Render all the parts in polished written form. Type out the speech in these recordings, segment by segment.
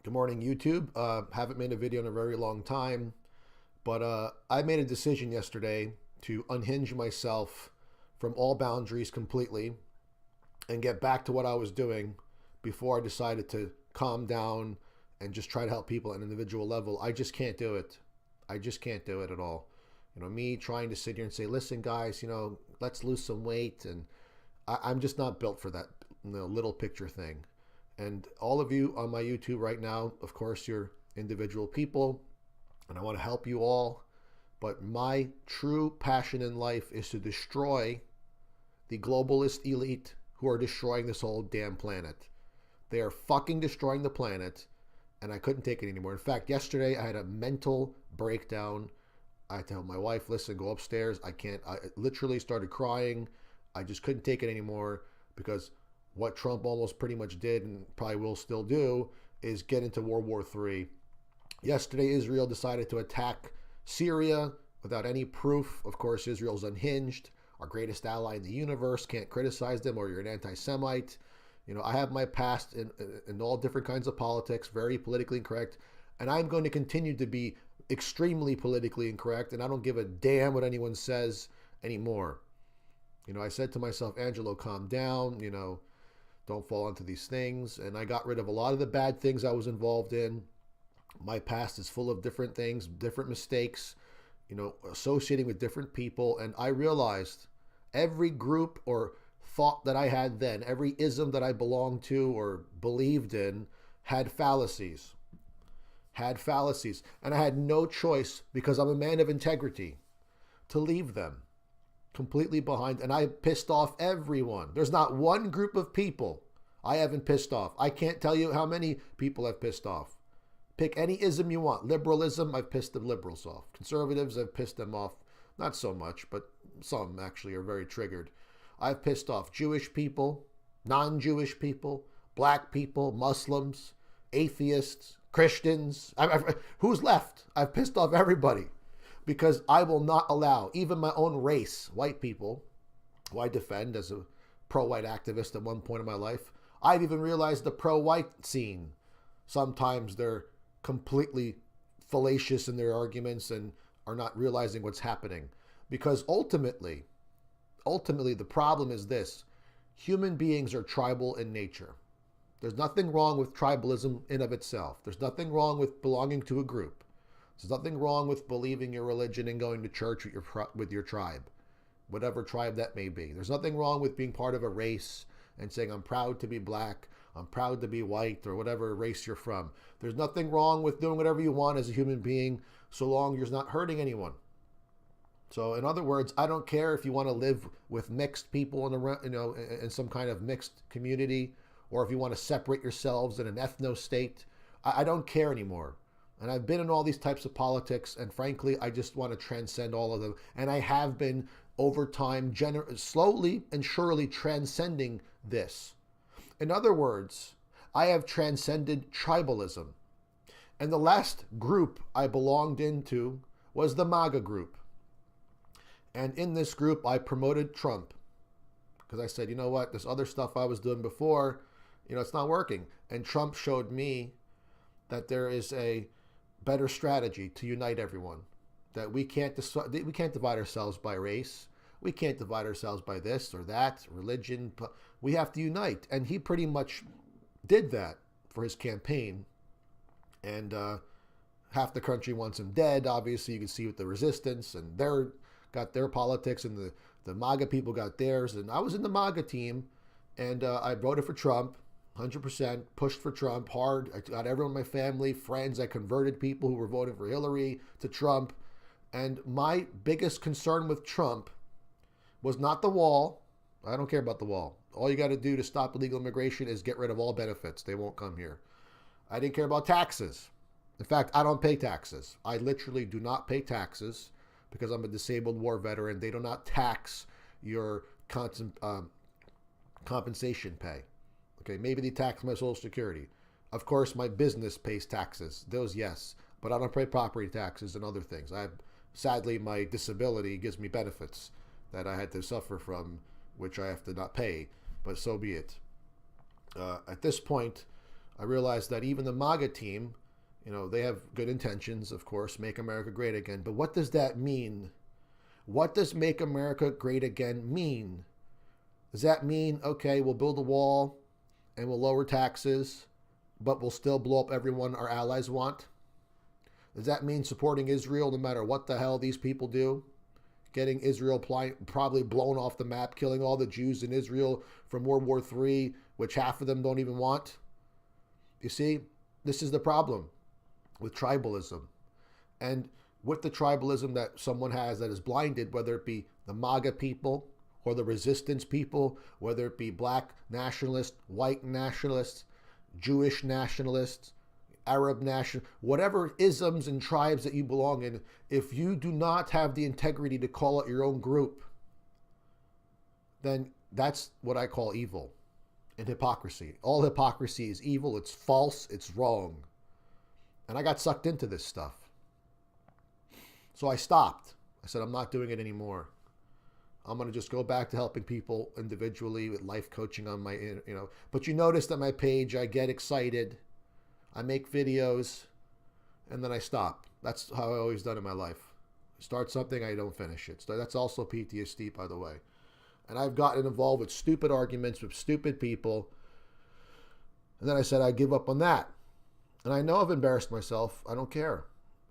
Good morning, YouTube. Haven't made a video in a very long time, but I made a decision yesterday to unhinge myself from all boundaries completely and get back to what I was doing before I decided to calm down and just try to help people at an individual level. I just can't do it. I just can't do it at all. Me trying to sit here and say, listen, guys, let's lose some weight. And I'm just not built for that little picture thing. And all of you on my YouTube right now, of course, you're individual people, and I want to help you all. But my true passion in life is to destroy the globalist elite who are destroying this whole damn planet. They are fucking destroying the planet, and I couldn't take it anymore. In fact, yesterday I had a mental breakdown. I told my wife, listen, go upstairs. I can't. I literally started crying. I just couldn't take it anymore because what Trump almost pretty much did and probably will still do is get into World War III. Yesterday, Israel decided to attack Syria without any proof. Of course, Israel's unhinged. Our greatest ally in the universe. Can't criticize them or you're an anti-Semite. I have my past in all different kinds of politics, very politically incorrect, and I'm going to continue to be extremely politically incorrect, and I don't give a damn what anyone says anymore. I said to myself, Angelo, calm down, don't fall into these things. And I got rid of a lot of the bad things I was involved in. My past is full of different things, different mistakes, associating with different people. And I realized every group or thought that I had then, every ism that I belonged to or believed in had fallacies. And I had no choice, because I'm a man of integrity, to leave them completely behind. And I pissed off everyone. There's not one group of people I haven't pissed off. I can't tell you how many people I've pissed off. Pick any ism you want. Liberalism, I've pissed the liberals off. Conservatives, I've pissed them off. Not so much, but some actually are very triggered. I've pissed off Jewish people, non-Jewish people, black people, Muslims, atheists, Christians. Who's left? I've pissed off everybody. Because I will not allow even my own race, white people, who I defend as a pro-white activist at one point in my life. I've even realized the pro-white scene, sometimes they're completely fallacious in their arguments and are not realizing what's happening. Because ultimately, the problem is this. Human beings are tribal in nature. There's nothing wrong with tribalism in of itself. There's nothing wrong with belonging to a group. There's nothing wrong with believing your religion and going to church with your tribe, whatever tribe that may be. There's nothing wrong with being part of a race and saying, I'm proud to be black, I'm proud to be white, or whatever race you're from. There's nothing wrong with doing whatever you want as a human being, so long you're not hurting anyone. So in other words, I don't care if you want to live with mixed people in some kind of mixed community, or if you want to separate yourselves in an ethno-state. I don't care anymore. And I've been in all these types of politics, and frankly, I just want to transcend all of them. And I have been, over time, slowly and surely transcending this. In other words, I have transcended tribalism. And the last group I belonged into was the MAGA group. And in this group, I promoted Trump. Because I said, you know what, this other stuff I was doing before, it's not working. And Trump showed me that there is a better strategy to unite everyone. That we can't divide ourselves by race. We can't divide ourselves by this or that, religion. We have to unite. And he pretty much did that for his campaign. And half the country wants him dead. Obviously, you can see with the resistance, and they're got their politics, and the MAGA people got theirs. And I was in the MAGA team, and I voted for Trump. 100% pushed for Trump hard. I got everyone in my family, friends. I converted people who were voting for Hillary to Trump. And my biggest concern with Trump was not the wall. I don't care about the wall. All you got to do to stop illegal immigration is get rid of all benefits. They won't come here. I didn't care about taxes. In fact, I don't pay taxes. I literally do not pay taxes because I'm a disabled war veteran. They do not tax your compensation pay. Okay, maybe they tax my Social Security. Of course, my business pays taxes. Those, yes. But I don't pay property taxes and other things. Sadly, my disability gives me benefits that I had to suffer from, which I have to not pay. But so be it. At this point, I realized that even the MAGA team, they have good intentions, of course, make America great again. But what does that mean? What does make America great again mean? Does that mean, okay, we'll build a wall and we'll lower taxes, but we'll still blow up everyone our allies want? Does that mean supporting Israel no matter what the hell these people do? Getting Israel probably blown off the map, killing all the Jews in Israel from World War III, which half of them don't even want? You see, this is the problem with tribalism. And with the tribalism that someone has that is blinded, whether it be the MAGA people or the resistance people, whether it be black nationalists, white nationalists, Jewish nationalists, Arab national, whatever isms and tribes that you belong in, if you do not have the integrity to call it your own group, then that's what I call evil and hypocrisy. All hypocrisy is evil, it's false, it's wrong. And I got sucked into this stuff. So I stopped. I said, I'm not doing it anymore. I'm going to just go back to helping people individually with life coaching on my, But you notice that my page, I get excited. I make videos, and then I stop. That's how I always done in my life. Start something, I don't finish it. So that's also PTSD, by the way. And I've gotten involved with stupid arguments with stupid people. And then I said I'd give up on that. And I know I've embarrassed myself. I don't care.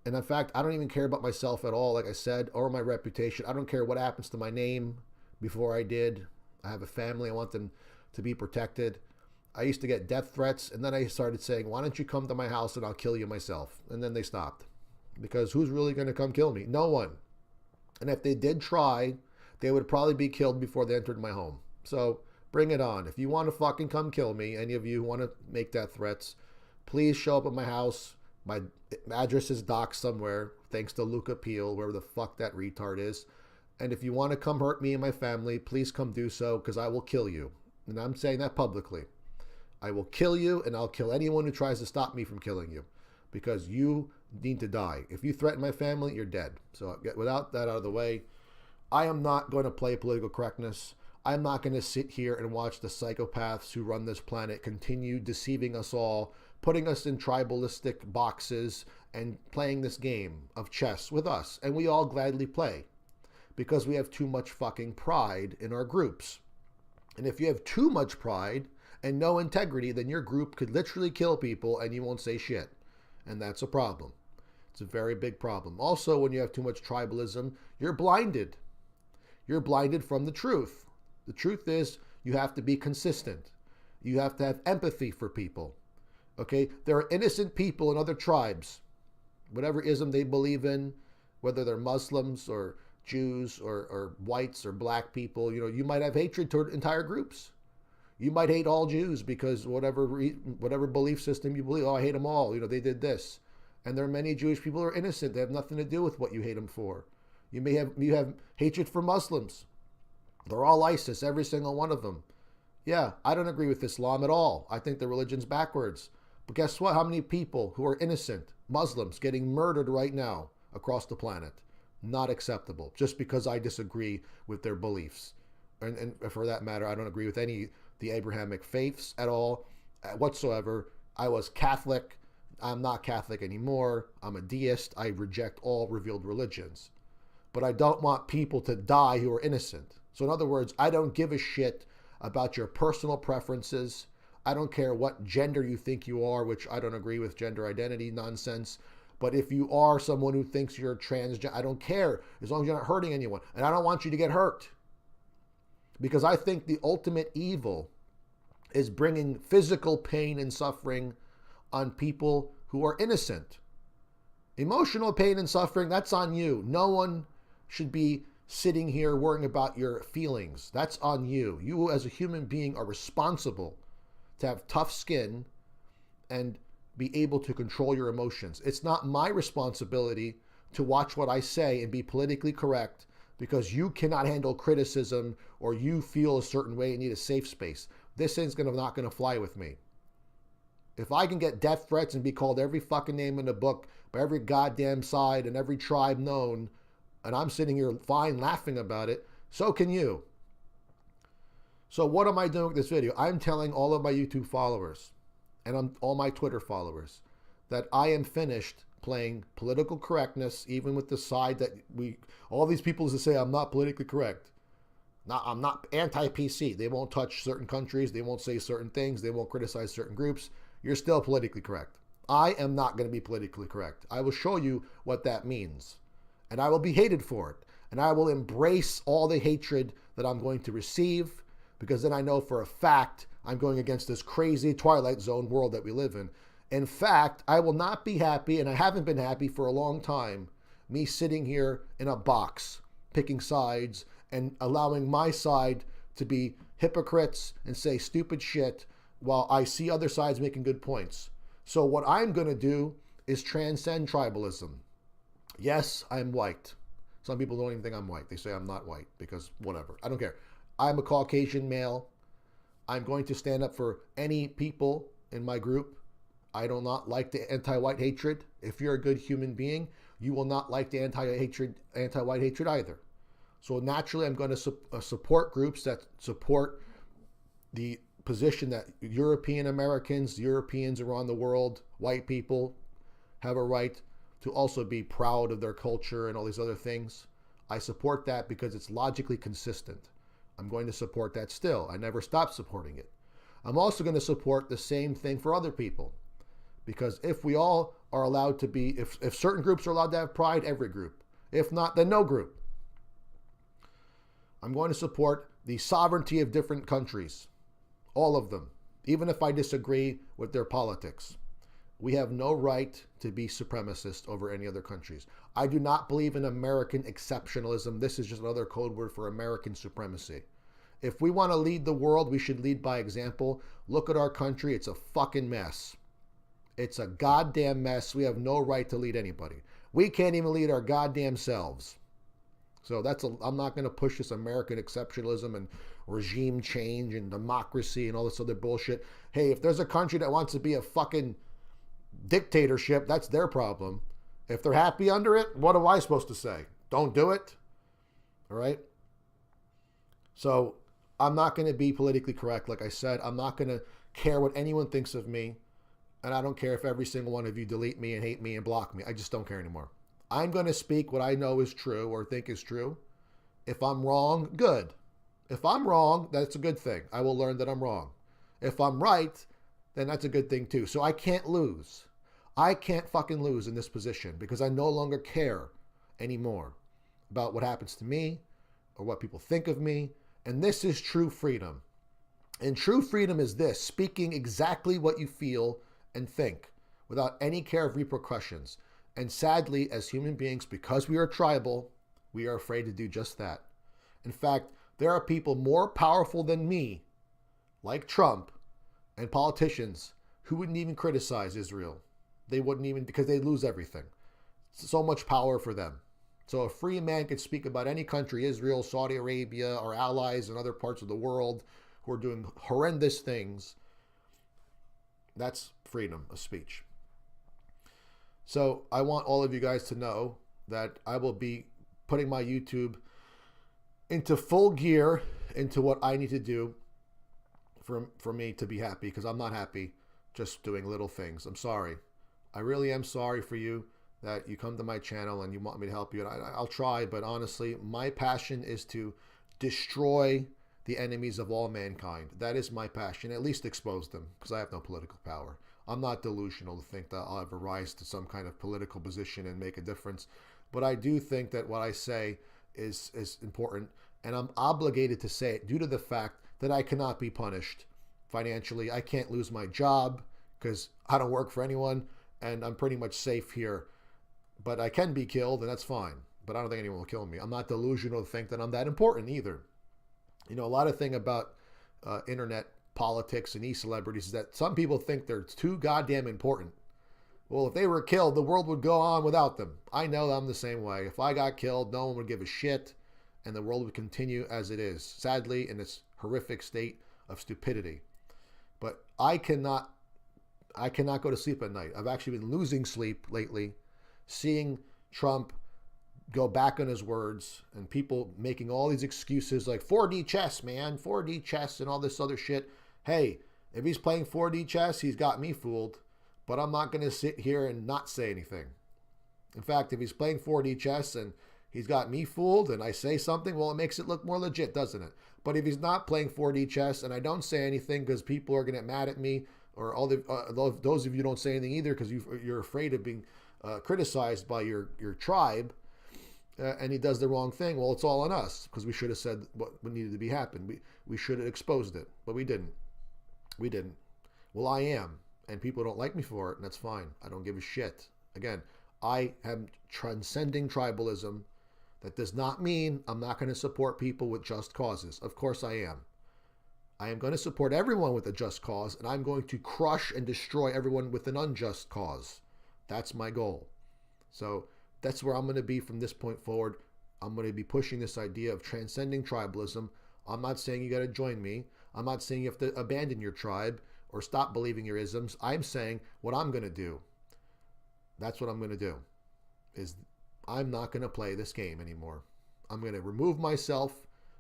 And in fact, I don't even care about myself at all, like I said, or my reputation. I don't care what happens to my name before I did. I have a family. I want them to be protected. I used to get death threats, and then I started saying, why don't you come to my house and I'll kill you myself? And then they stopped. Because who's really going to come kill me? No one. And if they did try, they would probably be killed before they entered my home. So bring it on. If you want to fucking come kill me, any of you who want to make death threats, please show up at my house. My address is docked somewhere, thanks to Luca Peel, wherever the fuck that retard is. And if you want to come hurt me and my family, please come do so, because I will kill you. And I'm saying that publicly. I will kill you, and I'll kill anyone who tries to stop me from killing you, because you need to die. If you threaten my family, you're dead. So without that out of the way, I am not going to play political correctness. I'm not going to sit here and watch the psychopaths who run this planet continue deceiving us all, putting us in tribalistic boxes and playing this game of chess with us. And we all gladly play because we have too much fucking pride in our groups. And if you have too much pride and no integrity, then your group could literally kill people and you won't say shit. And that's a problem. It's a very big problem. Also, when you have too much tribalism, you're blinded. You're blinded from the truth. The truth is you have to be consistent. You have to have empathy for people. Okay? There are innocent people in other tribes, whatever ism they believe in, whether they're Muslims or Jews or whites or black people. You might have hatred toward entire groups. You might hate all Jews because whatever belief system you believe, I hate them all. They did this. And there are many Jewish people who are innocent. They have nothing to do with what you hate them for. You have hatred for Muslims. They're all ISIS, every single one of them. Yeah, I don't agree with Islam at all. I think the religion's backwards. But guess what? How many people who are innocent, Muslims, getting murdered right now across the planet? Not acceptable, just because I disagree with their beliefs. And for that matter, I don't agree with any the Abrahamic faiths at all, whatsoever. I was Catholic. I'm not Catholic anymore. I'm a deist. I reject all revealed religions. But I don't want people to die who are innocent. So in other words, I don't give a shit about your personal preferences. I don't care what gender you think you are, which I don't agree with gender identity nonsense. But if you are someone who thinks you're transgender, I don't care, as long as you're not hurting anyone. And I don't want you to get hurt. Because I think the ultimate evil is bringing physical pain and suffering on people who are innocent. Emotional pain and suffering, that's on you. No one should be sitting here worrying about your feelings. That's on you. You as a human being are responsible to have tough skin and be able to control your emotions. It's not my responsibility to watch what I say and be politically correct because you cannot handle criticism or you feel a certain way and need a safe space. This thing's not going to fly with me. If I can get death threats and be called every fucking name in the book by every goddamn side and every tribe known, and I'm sitting here fine laughing about it, so can you. So what am I doing with this video? I'm telling all of my YouTube followers, and on all my Twitter followers, that I am finished playing political correctness, even with the side that all these people to say I'm not politically correct. I'm not anti-PC. They won't touch certain countries. They won't say certain things. They won't criticize certain groups. You're still politically correct. I am not going to be politically correct. I will show you what that means. And I will be hated for it. And I will embrace all the hatred that I'm going to receive, because then I know for a fact I'm going against this crazy Twilight Zone world that we live in. In fact, I will not be happy, and I haven't been happy for a long time, me sitting here in a box, picking sides, and allowing my side to be hypocrites and say stupid shit while I see other sides making good points. So what I'm going to do is transcend tribalism. Yes, I'm white. Some people don't even think I'm white. They say I'm not white because whatever. I don't care. I'm a Caucasian male. I'm going to stand up for any people in my group. I do not like the anti-white hatred. If you're a good human being, you will not like the anti-white hatred either. So naturally, I'm going to support groups that support the position that European Americans, Europeans around the world, white people have a right to also be proud of their culture and all these other things. I support that because it's logically consistent. I'm going to support that still. I never stop supporting it. I'm also going to support the same thing for other people. Because if we all are allowed to be, if certain groups are allowed to have pride, every group. If not, then no group. I'm going to support the sovereignty of different countries. All of them. Even if I disagree with their politics. We have no right to be supremacist over any other countries. I do not believe in American exceptionalism. This is just another code word for American supremacy. If we want to lead the world, we should lead by example. Look at our country. It's a fucking mess. It's a goddamn mess. We have no right to lead anybody. We can't even lead our goddamn selves. So I'm not going to push this American exceptionalism and regime change and democracy and all this other bullshit. Hey, if there's a country that wants to be a fucking dictatorship, that's their problem. If they're happy under it, what am I supposed to say? Don't do it. All right? So I'm not going to be politically correct. Like I said, I'm not going to care what anyone thinks of me. And I don't care if every single one of you delete me and hate me and block me. I just don't care anymore. I'm going to speak what I know is true or think is true. If I'm wrong, good. If I'm wrong, that's a good thing. I will learn that I'm wrong. If I'm right, then that's a good thing too. So I can't lose. I can't fucking lose in this position because I no longer care anymore about what happens to me or what people think of me. And this is true freedom. And true freedom is this, speaking exactly what you feel and think without any care of repercussions. And sadly, as human beings, because we are tribal, we are afraid to do just that. In fact, there are people more powerful than me, like Trump and politicians, who wouldn't even criticize Israel. They wouldn't even, because they'd lose everything. So much power for them. So a free man could speak about any country, Israel, Saudi Arabia, our allies in other parts of the world who are doing horrendous things. That's freedom of speech. So I want all of you guys to know that I will be putting my YouTube into full gear into what I need to do for me to be happy, because I'm not happy just doing little things. I'm sorry. I really am sorry for you that you come to my channel and you want me to help you. And I'll try, but honestly, my passion is to destroy the enemies of all mankind. That is my passion. At least expose them, because I have no political power. I'm not delusional to think that I'll ever rise to some kind of political position and make a difference. But I do think that what I say is important, and I'm obligated to say it due to the fact that I cannot be punished financially. I can't lose my job because I don't work for anyone, and I'm pretty much safe here. But I can be killed, and that's fine. But I don't think anyone will kill me. I'm not delusional to think that I'm that important either. You know, a lot of thing about internet politics and e-celebrities is that some people think they're too goddamn important. Well, if they were killed, the world would go on without them. I know I'm the same way. If I got killed, no one would give a shit, and the world would continue as it is, sadly, in its horrific state of stupidity. But I cannot go to sleep at night. I've actually been losing sleep lately, seeing Trump go back on his words and people making all these excuses like 4D chess, man, 4D chess and all this other shit. Hey, If he's playing 4D chess, he's got me fooled, but I'm not going to sit here and not say anything. In fact, if he's playing 4D chess and he's got me fooled and I say something, well, it makes it look more legit, doesn't it? But if he's not playing 4D chess and I don't say anything because people are going to get mad at me, or all the those of you don't say anything either because you're afraid of being criticized by your tribe, and he does the wrong thing, well, it's all on us because we should have said what needed to be happened. We should have exposed it, but we didn't. We didn't. Well, I am, and people don't like me for it, and that's fine. I don't give a shit. Again, I am transcending tribalism. That does not mean I'm not going to support people with just causes. Of course I am. I am going to support everyone with a just cause, and I'm going to crush and destroy everyone with an unjust cause. That's my goal. So that's where I'm going to be from this point forward. I'm going to be pushing this idea of transcending tribalism. I'm not saying you got to join me. I'm not saying you have to abandon your tribe or stop believing your isms. I'm saying what I'm going to do. That's what I'm going to do. Is I'm not going to play this game anymore. I'm going to remove myself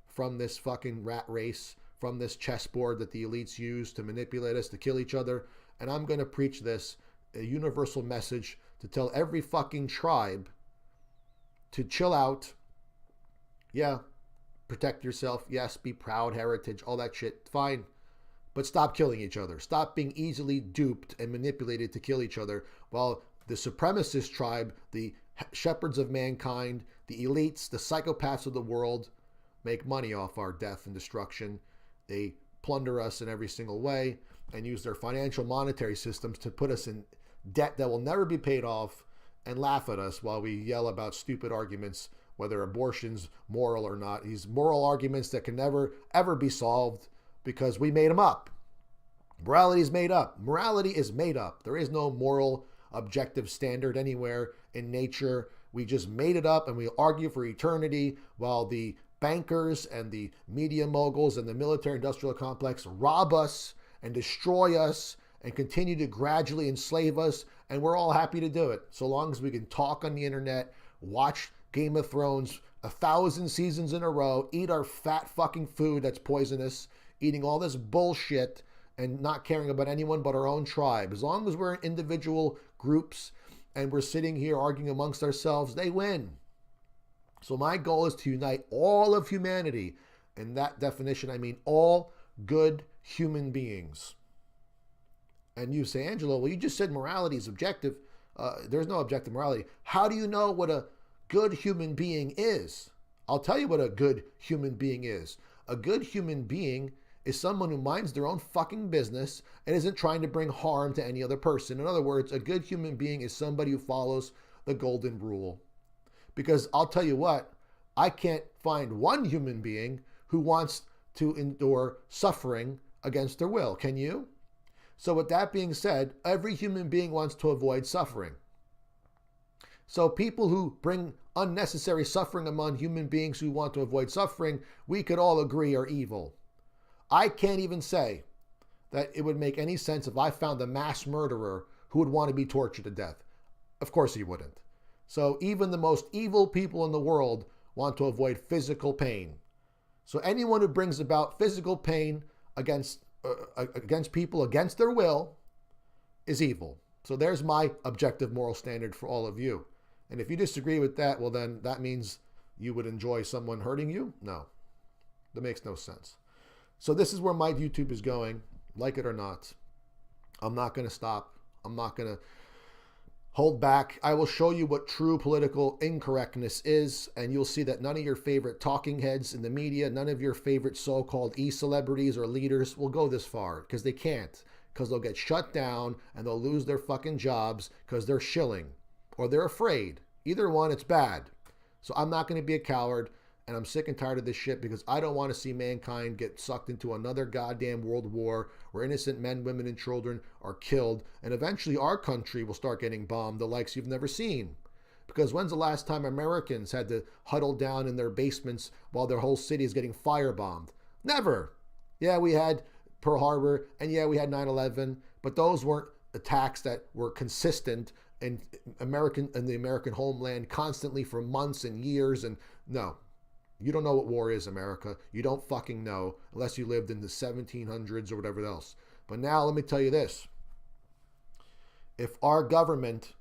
from this fucking rat race, from this chessboard that the elites use to manipulate us, to kill each other. And I'm going to preach this, a universal message to tell every fucking tribe to chill out. Yeah, protect yourself. Yes, be proud, heritage, all that shit. Fine. But stop killing each other. Stop being easily duped and manipulated to kill each other while the supremacist tribe, the shepherds of mankind, the elites, the psychopaths of the world make money off our death and destruction. They plunder us in every single way and use their financial monetary systems to put us in debt that will never be paid off and laugh at us while we yell about stupid arguments, whether abortion's moral or not. These moral arguments that can never, ever be solved because we made them up. Morality is made up. Morality is made up. There is no moral objective standard anywhere in nature. We just made it up and we argue for eternity while the bankers and the media moguls and the military industrial complex rob us and destroy us and continue to gradually enslave us, and we're all happy to do it so long as we can talk on the internet, watch Game of Thrones 1,000 seasons in a row, eat our fat fucking food that's poisonous, eating all this bullshit and not caring about anyone but our own tribe. As long as we're in individual groups and we're sitting here arguing amongst ourselves, they win. So my goal is to unite all of humanity. In that definition, I mean all good human beings. And you say, Angelo, well, you just said morality is objective. There's no objective morality. How do you know what a good human being is? I'll tell you what a good human being is. A good human being is someone who minds their own fucking business and isn't trying to bring harm to any other person. In other words, a good human being is somebody who follows the golden rule. Because I'll tell you what, I can't find one human being who wants to endure suffering against their will. Can you? So with that being said, every human being wants to avoid suffering. So people who bring unnecessary suffering among human beings who want to avoid suffering, we could all agree are evil. I can't even say that it would make any sense if I found a mass murderer who would want to be tortured to death. Of course he wouldn't. So even the most evil people in the world want to avoid physical pain. So anyone who brings about physical pain against people against their will is evil. So there's my objective moral standard for all of you. And if you disagree with that, well then that means you would enjoy someone hurting you? No. That makes no sense. So this is where my YouTube is going, like it or not. I'm not going to stop. I'm not going to hold back. I will show you what true political incorrectness is, and you'll see that none of your favorite talking heads in the media, none of your favorite so-called e-celebrities or leaders will go this far, because they can't, because they'll get shut down and they'll lose their fucking jobs because they're shilling or they're afraid. Either one, it's bad. So I'm not going to be a coward, and I'm sick and tired of this shit because I don't want to see mankind get sucked into another goddamn world war where innocent men, women, and children are killed, and eventually our country will start getting bombed, the likes you've never seen. Because when's the last time Americans had to huddle down in their basements while their whole city is getting firebombed? Never. Yeah, we had Pearl Harbor, and yeah, we had 9/11, but those weren't attacks that were consistent in the American homeland constantly for months and years. And no. You don't know what war is, America. You don't fucking know unless you lived in the 1700s or whatever else. But now let me tell you this. If our government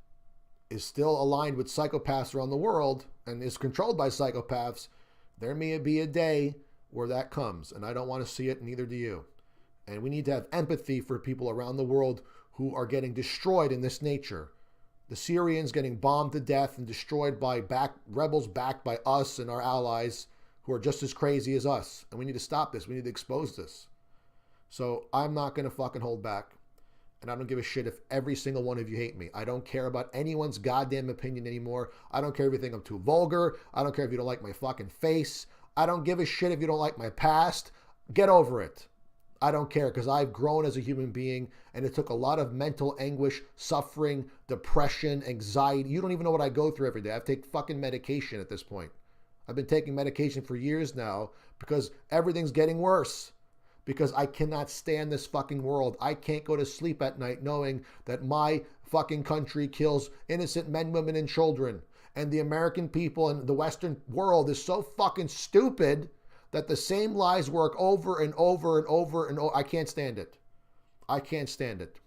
is still aligned with psychopaths around the world and is controlled by psychopaths, there may be a day where that comes. And I don't want to see it, neither do you. And we need to have empathy for people around the world who are getting destroyed in this nature. The Syrians getting bombed to death and destroyed by rebels backed by us and our allies who are just as crazy as us. And we need to stop this. We need to expose this. So I'm not going to fucking hold back. And I don't give a shit if every single one of you hate me. I don't care about anyone's goddamn opinion anymore. I don't care if you think I'm too vulgar. I don't care if you don't like my fucking face. I don't give a shit if you don't like my past. Get over it. I don't care, because I've grown as a human being, and it took a lot of mental anguish, suffering, depression, anxiety. You don't even know what I go through every day. I take fucking medication at this point. I've been taking medication for years now because everything's getting worse. Because I cannot stand this fucking world. I can't go to sleep at night knowing that my fucking country kills innocent men, women, and children. And the American people and the Western world is so fucking stupid that the same lies work over and over and over and over. I can't stand it. I can't stand it.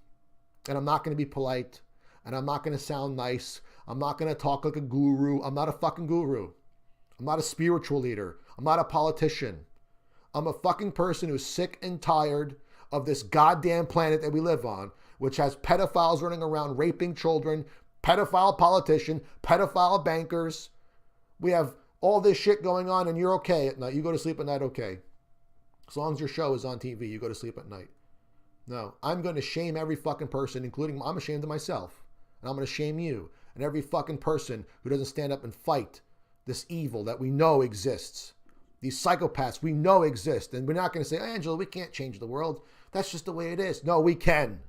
And I'm not going to be polite. And I'm not going to sound nice. I'm not going to talk like a guru. I'm not a fucking guru. I'm not a spiritual leader. I'm not a politician. I'm a fucking person who's sick and tired of this goddamn planet that we live on, which has pedophiles running around raping children, pedophile politician, pedophile bankers. We have all this shit going on and you're okay at night. You go to sleep at night okay. As long as your show is on TV, you go to sleep at night. No, I'm going to shame every fucking person, including, I'm ashamed of myself. And I'm going to shame you and every fucking person who doesn't stand up and fight this evil that we know exists. These psychopaths we know exist. And we're not going to say, Angelo, we can't change the world. That's just the way it is. No, we can.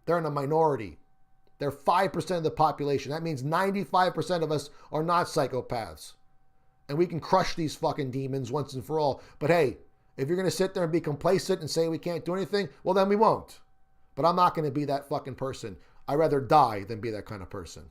They're in a minority. They're 5% of the population. That means 95% of us are not psychopaths. And we can crush these fucking demons once and for all. But hey, if you're going to sit there and be complacent and say we can't do anything, well, then we won't. But I'm not going to be that fucking person. I'd rather die than be that kind of person.